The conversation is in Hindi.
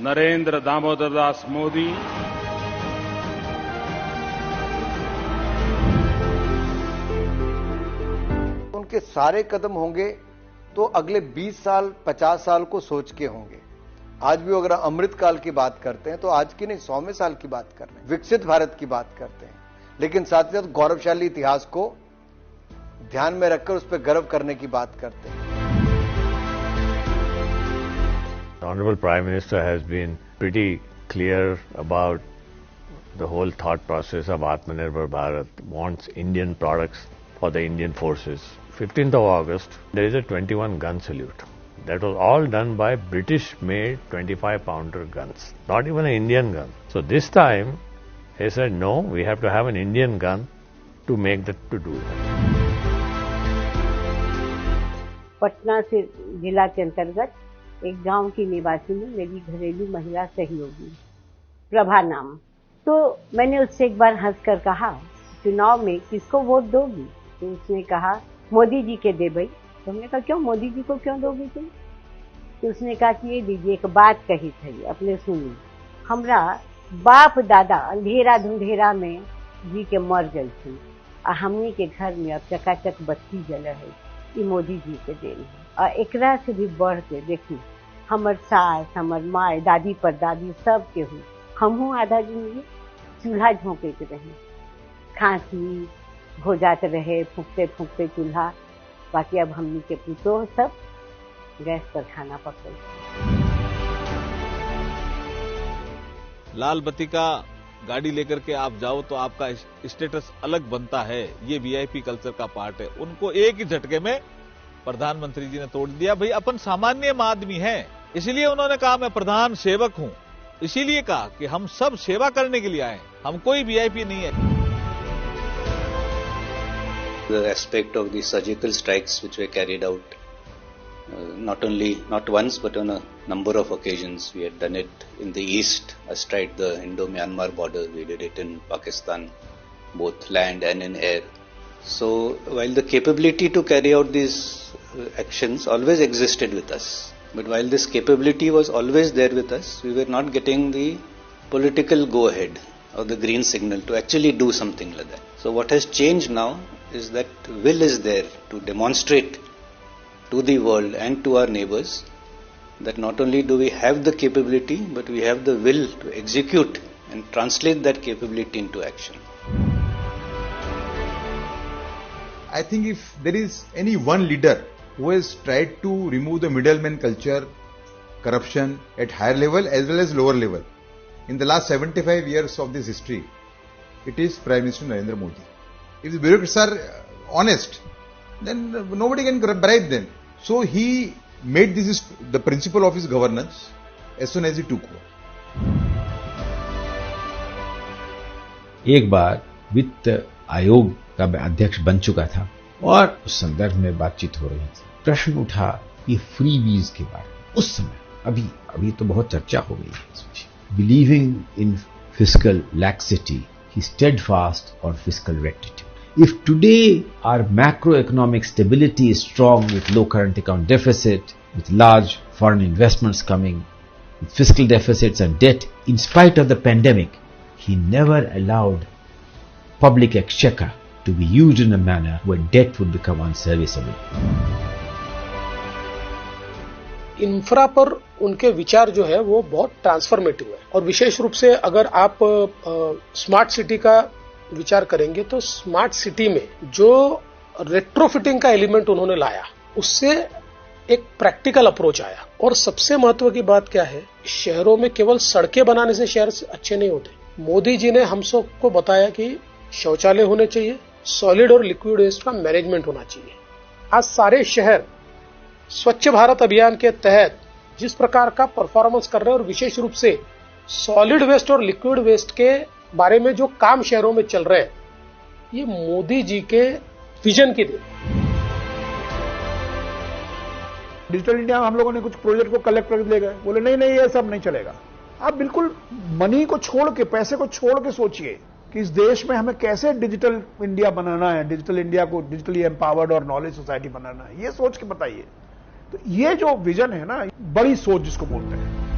नरेंद्र दामोदर दास मोदी, उनके सारे कदम होंगे तो अगले 20 साल 50 साल को सोच के होंगे। आज भी अगर अमृत काल की बात करते हैं तो आज की नहीं 100वें साल की बात कर रहे हैं, विकसित भारत की बात करते हैं, लेकिन साथ ही साथ गौरवशाली इतिहास को ध्यान में रखकर उस पर गर्व करने की बात करते हैं। The Honorable Prime Minister has been pretty clear about the whole thought process of Atmanirbhar Bharat, wants Indian products for the Indian forces. 15th of August, there is a 21 gun salute. That was all done by British-made 25-pounder guns, not even an Indian gun. So this time, he said, no, we have to have an Indian gun to make that, to do that. Patna से जिला के अंतर्गत एक गांव की निवासी में मेरी घरेलू महिला सहयोगी प्रभा नाम। तो मैंने उससे एक बार हंसकर कहा, चुनाव में किसको वोट दोगी? तो उसने कहा, मोदी जी के दे भाई। तो हमने कहा, क्यों मोदी जी को क्यों दोगी तुम? तो उसने कहा कि ये दीजिए, एक बात कही थी अपने सुनी, हमरा बाप दादा अंधेरा धुंधेरा में जी के मर गई थी और हमनी के घर में अब चकाचक बत्ती जल है, ये मोदी जी के देन है। और एकरा से भी बढ़ के देखी, हमर सास, हमर माँ, दादी परदादी सब के हुई, हमहू आधा जिंदगी चूल्हा झोंके के रहे, खांसी हो जाते रहे, फूकते फूकते चूल्हा। बाकी अब हमनी के पुतोह सब गैस पर खाना पकड़। लाल बत्ती का गाड़ी लेकर के आप जाओ तो आपका स्टेटस अलग बनता है, ये वीआईपी कल्चर का पार्ट है। उनको एक ही झटके में प्रधानमंत्री जी ने तोड़ दिया। भाई अपन सामान्य आदमी हैं, इसलिए उन्होंने कहा मैं प्रधान सेवक हूं, इसीलिए कहा कि हम सब सेवा करने के लिए आए, हम कोई वीआईपी नहीं है। The aspect of the surgical strikes which were carried out, not once but on a number of occasions. We had done it in the east, astride the Indo-Myanmar border. We did it in Pakistan, both land and in air. So while the capability to carry out these actions always existed with us, but while this capability was always there with us, we were not getting the political go-ahead or the green signal to actually do something like that. So what has changed now is that will is there to demonstrate to the world and to our neighbors that not only do we have the capability, but we have the will to execute and translate that capability into action. I think if there is any one leader who has tried to remove the middleman culture, corruption at higher level as well as lower level, in the last 75 years of this history, it is Prime Minister Narendra Modi. If the bureaucrats are honest, then nobody can bribe them. So he made this the principle of his governance as soon as he took over. एक बार वित्त आयोग का मैं अध्यक्ष बन चुका था और उस संदर्भ में बातचीत हो रही थी। प्रश्न उठा ये फ्री वीज के बारे में। उस समय अभी तो बहुत चर्चा हो गई है। Believing in fiscal laxity, he steadfast on fiscal rectitude. If today our macroeconomic stability is strong with low current account deficit, with large foreign investments coming, with fiscal deficits and debt, in spite of the pandemic, he never allowed public exchequer to be used in a manner where debt would become unserviceable. Infra पर उनके विचार जो है वो बहुत ट्रांसफॉर्मेटिव है और विशेष रूप से अगर आप स्मार्ट सिटी का विचार करेंगे तो स्मार्ट सिटी में जो रेट्रोफिटिंग का एलिमेंट उन्होंने लाया उससे एक प्रैक्टिकल अप्रोच आया। और सबसे महत्व की बात क्या है, शहरों में केवल सड़कें बनाने से शहर अच्छे नहीं होते। मोदी जी ने हम सबको बताया कि शौचालय होने चाहिए, सॉलिड और लिक्विड वेस्ट का मैनेजमेंट होना चाहिए। आज सारे शहर स्वच्छ भारत अभियान के तहत जिस प्रकार का परफॉर्मेंस कर रहे हैं और विशेष रूप से सॉलिड वेस्ट और लिक्विड वेस्ट के बारे में जो काम शहरों में चल रहे हैं, ये मोदी जी के विजन की देन। डिजिटल इंडिया में हम लोगों ने कुछ प्रोजेक्ट को कलेक्ट कर ले गए, बोले नहीं ये सब नहीं चलेगा। आप बिल्कुल मनी को छोड़ के, पैसे को छोड़ के सोचिए कि इस देश में हमें कैसे डिजिटल इंडिया बनाना है, डिजिटल इंडिया को डिजिटली एम्पावर्ड और नॉलेज सोसाइटी बनाना है, ये सोच के बताइए। तो ये जो विजन है ना, बड़ी सोच जिसको बोलते हैं।